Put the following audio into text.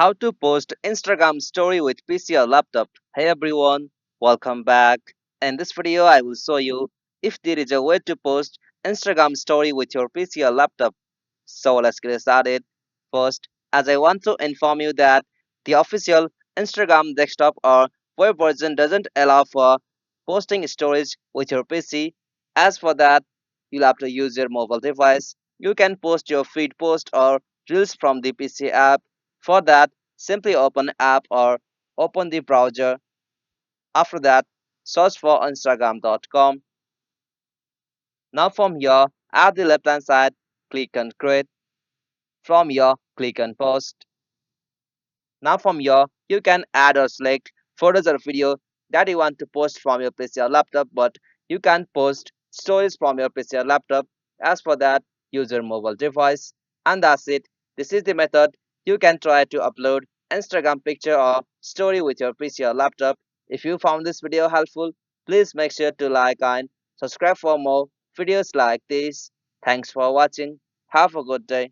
How to post Instagram story with PC or laptop. Hey everyone, welcome back. In this video, I will show you if there is a way to post Instagram story with your PC or laptop. So let's get started. First, as I want to inform you that the official Instagram desktop or web version doesn't allow for posting stories with your PC. As for that, you'll have to use your mobile device. You can post your feed post or reels from the PC app. For that, simply open app or open the browser. After that, search for instagram.com. Now from here, at the left hand side, click on create. From here, click on post. Now from here, you can add or select photos or video that you want to post from your PC or laptop, but you can post stories from your PC or laptop. As for that, use your mobile device. And that's it. This is the method you can try to upload Instagram picture or story with your PC or laptop. If you found this video helpful, please make sure to like and subscribe for more videos like this. Thanks for watching. Have a good day.